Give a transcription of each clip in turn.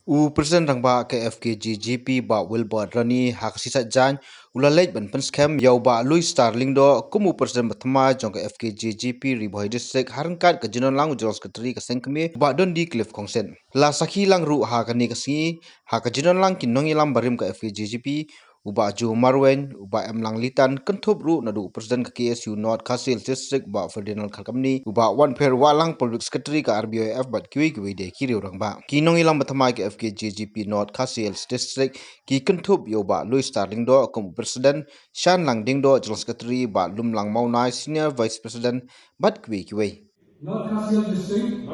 Presiden rangba KFKG-GP ba Wilbur Rani hak sisa jan ulalait ban penskem yau ba Louis Starling do kumu presiden bertema jong KFKG-GP Ribohai District harangkat ke jenon lang ujol sekretari ke sengkemi ba don di Cliff Kongsen. La sakhi lang ru ha kani kasi ha ke jenon lang kinongi lam barim KFKG-GP uba Ju Marwen uba M lang litan kentup ru nadu presiden ke KSU North Kasil District ba Ferdinand Khalkamni uba wan per walang public secretary ke RBOF bat kiwi de kiri orang ba kinong ilang bertema ke FKG-GP North Kasil District ki kentup yo ba Louis Starling do kum presiden Shan lang ding do general secretary ba lum lang maunai senior vice president bat kiwi North Kasil District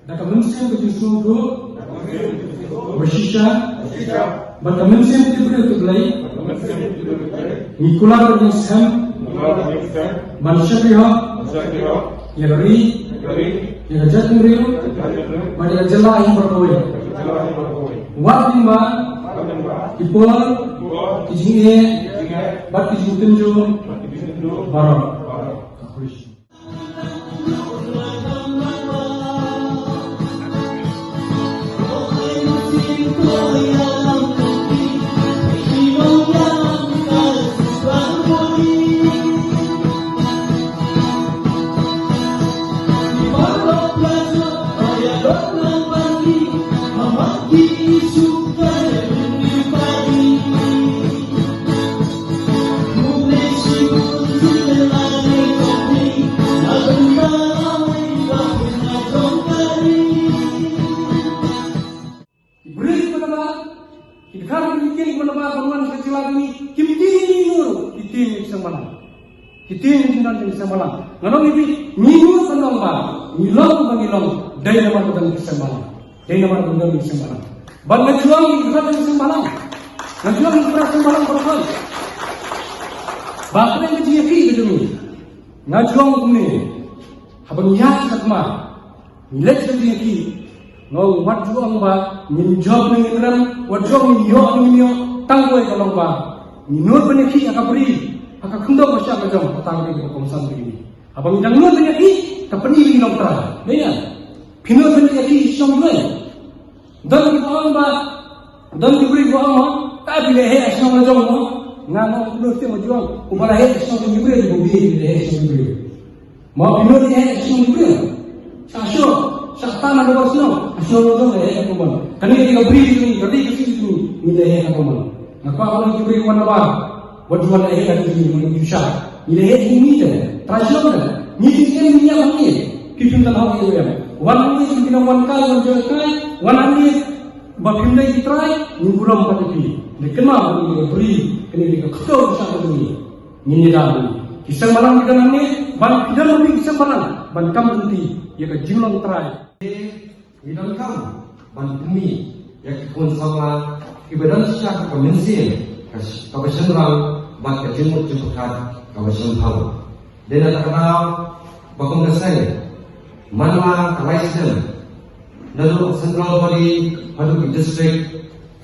da kemensian berjusung do bersisha berkemensian diberi Nikola berjusung Manusia Yari yang jatuh riu pada jelah yang berkawin Wadimba Ipol Kijinge Bat Kijing Tunjung Barat Kitin jinan bisa malam. Nganong ibi minggu senang ba, ngilong bangilong, day naman ko bisa malam. Day naman ko bisa malam. Bang nagjuang ikat bisa malam. Nagjuang ikat bisa malam berapa? Bakit yang kejiyaki betul ni? Nagjuang kuni, habang yak sakma, nilai kejiyaki. Ngau wat juang ba, minjob ngiram, wat juang nyo, tanggoy kalong ba. Minur beneki akabri. Aka kendo masya kajong petang di komsan begini. Abang yang nur penyaki kapeni di nomor. Dia pinur penyaki isong dua. Dan kita amba dan diberi gua amba tapi lehe isong kajong mo. Ngano pinur temo juang. Ubara he isong diberi di bumi lehe isong diberi. Mau pinur lehe isong diberi. Sasyo saktan ada bosno. Asyo lo lehe kapan. Kani kita beri ini jadi kesini ini lehe kapan. Ngapa orang diberi warna ba? Waduan lahir dari sini Indonesia. Ini ini deh. Tradisional. Ini sistem dunia ini. Kita tahu itu ya. Wan ini kita wan kali menjaga. Wan ini bapinda kita try. Ini buram pada ini. Dikenal ini beri. Ini kita kau bisa begini. Ini dah. Kisah malam kita nanti. Ban kita lebih kisah malam. Ban kamu nanti. Ya ke jumlah try. Ini dalam kamu. Ban bumi. Ya kekun sama. Ibadah syak kemensian. Kawasan orang bak kejemut cepat kawasan pau. Dan ada kenal bakom dasar manla kawasan. Lalu central body hadu district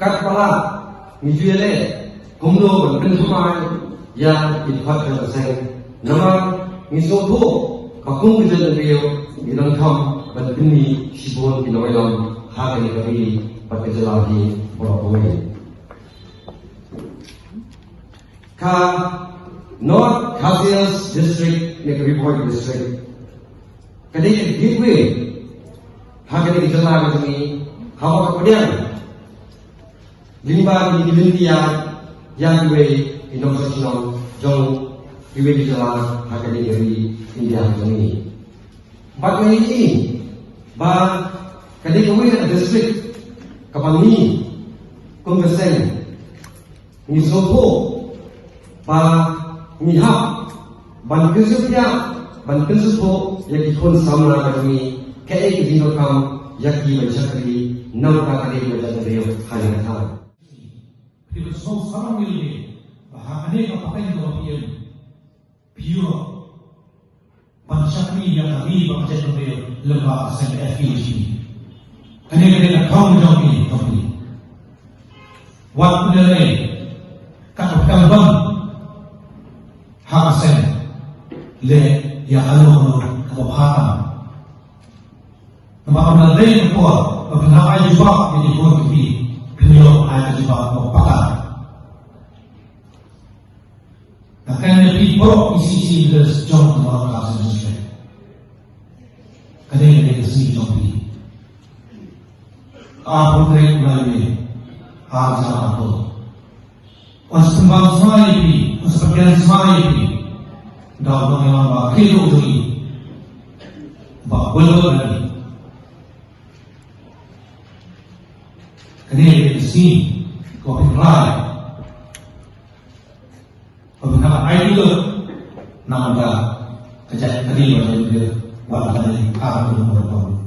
kat pala mijuele kumlo bentukai yang dibuat dasar. Nama misopo bakom mijuele beliau dilengkap berdemi sibon binoyom hari kami berkejelaki berapa Ka North Kasil District ni Ribohai District. Kadang gateway hagani jalan kami hawa kemudian limba di India yang gateway international jauh gateway jalan hagani dari India kami. Bagai ini ba kadang gateway district kapani kongresan ni sopo ba mihap ban kesupya ban kesupo yang ikon samna kami kae kidino kam yaki mencakri nauka kali berjaya hanya tahu itu sama milih bahane pakai dua pion pure pancakri yang kami baca dulu lembaga SFG kene kaum joki kami waktu dari kakak bang Hakasen le ya alo kamu paham. Nama orang lain kuat pernah ayah juga jadi buat TV beliau ayah juga mau pakar. Akan lebih buruk isi jom orang kasih Muslim. Kadang ada kesini jom ini. Apa mereka mulai harga apa? Wasembang semua ini, wasembang semua ini. Dalam mengenal hidup ini, bahawa lagi. Kadang ada kesini, kau berlari. Pembentangan air juga nama kejadian tadi pada dia walaupun ada apa pun